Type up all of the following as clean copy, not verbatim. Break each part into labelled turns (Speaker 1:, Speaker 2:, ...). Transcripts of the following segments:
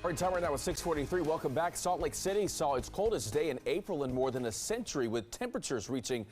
Speaker 1: Right, time right now is 6:43. Welcome back. Salt Lake City saw its coldest day in April in more than a century, with temperatures reaching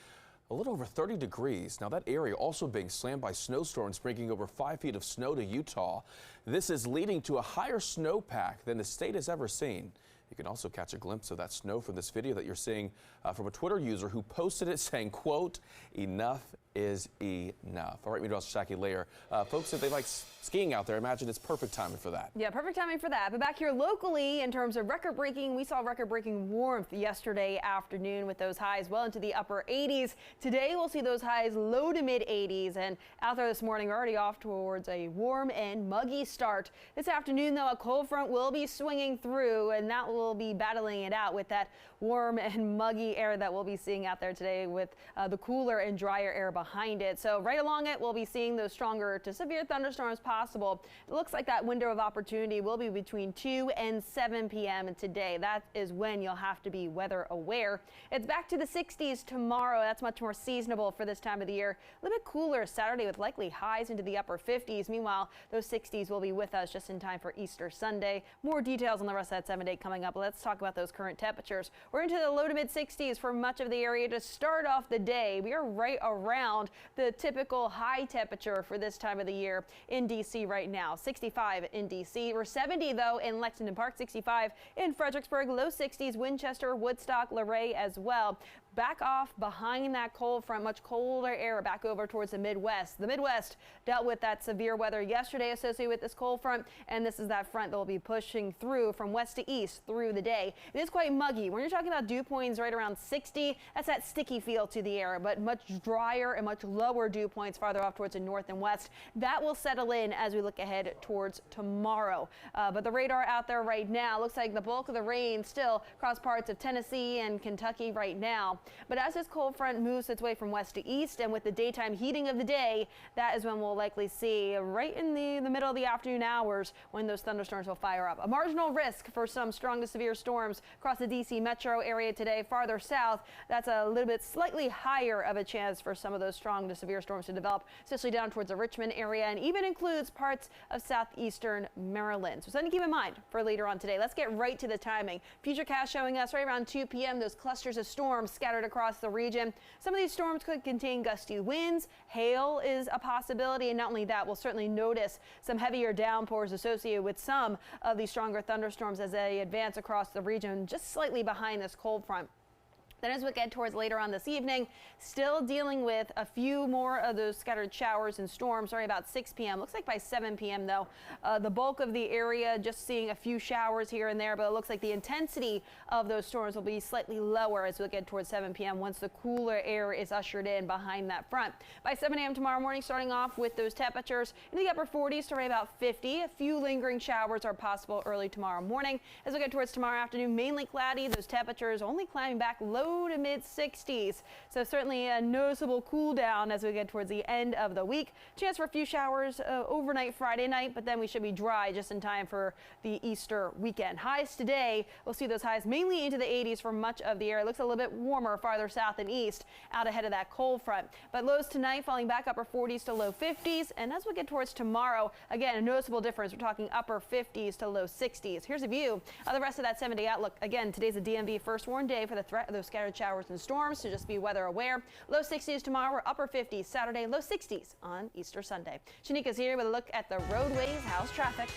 Speaker 1: a little over 30 degrees. Now, that area also being slammed by snowstorms, bringing over 5 feet of snow to Utah. This is leading to a higher snowpack than the state has ever seen. You can also catch a glimpse of that snow from this video that you're seeing from a Twitter user who posted it saying, quote, "Enough is enough." All right, meteorologist Jackie Layer. Folks, if they like skiing out there, imagine it's perfect timing for that.
Speaker 2: Yeah, perfect timing for that. But back here locally, in terms of record-breaking, we saw record-breaking warmth yesterday afternoon with those highs well into the upper 80s. Today, we'll see those highs low to mid 80s. And out there this morning, already off towards a warm and muggy start. This afternoon, though, a cold front will be swinging through, and that will be battling it out with that warm and muggy air that we'll be seeing out there today, with the cooler and drier air behind it. So right along it, we'll be seeing those stronger to severe thunderstorms possible. It looks like that window of opportunity will be between 2 and 7 p.m. today. That is when you'll have to be weather aware. It's back to the 60s tomorrow. That's much more seasonable for this time of the year. A little bit cooler Saturday with likely highs into the upper 50s. Meanwhile, those 60s will be with us just in time for Easter Sunday. More details on the rest of that 7-day coming up. Let's talk about those current temperatures. We're into the low to mid 60s for much of the area to start off the day. We are right around the typical high temperature for this time of the year in D.C. right now. 65 in D.C. We're 70 though in Lexington Park, 65 in Fredericksburg, low 60s, Winchester, Woodstock, Luray as well. Back off behind that cold front, much colder air back over towards the Midwest. The Midwest dealt with that severe weather yesterday associated with this cold front, and this is that front that will be pushing through from west to east through the day. It is quite muggy. When you're talking about dew points right around 60, that's that sticky feel to the air, but much drier and much lower dew points farther off towards the north and west. That will settle in as we look ahead towards tomorrow. But the radar out there right now looks like the bulk of the rain still across parts of Tennessee and Kentucky right now. But as this cold front moves its way from west to east, and with the daytime heating of the day, that is when we'll likely see right in the middle of the afternoon hours when those thunderstorms will fire up. A marginal risk for some strong to severe storms across the D.C. metro area today. Farther south, that's a little bit slightly higher of a chance for some of those strong to severe storms to develop, especially down towards the Richmond area, and even includes parts of southeastern Maryland. So something to keep in mind for later on today. Let's get right to the timing. Futurecast showing us right around 2 p.m. those clusters of storms scattered across the region. Some of these storms could contain gusty winds. Hail is a possibility, and not only that, we'll certainly notice some heavier downpours associated with some of these stronger thunderstorms as they advance across the region, just slightly behind this cold front. Then as we get towards later on this evening, still dealing with a few more of those scattered showers and storms, sorry, about 6 p.m. Looks like by 7 p.m. though, the bulk of the area just seeing a few showers here and there, but it looks like the intensity of those storms will be slightly lower as we get towards 7 p.m. once the cooler air is ushered in behind that front. By 7 a.m. tomorrow morning, starting off with those temperatures in the upper 40s to right about 50. A few lingering showers are possible early tomorrow morning. As we get towards tomorrow afternoon, mainly cloudy. Those temperatures only climbing back low to mid 60s. So certainly a noticeable cool down as we get towards the end of the week. Chance for a few showers overnight Friday night, but then we should be dry just in time for the Easter weekend. Highs today, we'll see those highs mainly into the 80s for much of the area. It looks a little bit warmer farther south and east out ahead of that cold front. But lows tonight falling back upper 40s to low 50s. And as we get towards tomorrow, again, a noticeable difference. We're talking upper 50s to low 60s. Here's a view of the rest of that 7-day outlook. Again, today's a DMV first warned day for the threat of those scattered showers and storms, so just be weather aware. Low 60s tomorrow, upper 50s Saturday, low 60s on Easter Sunday. Shanika's here with a look at the roadways. How's traffic?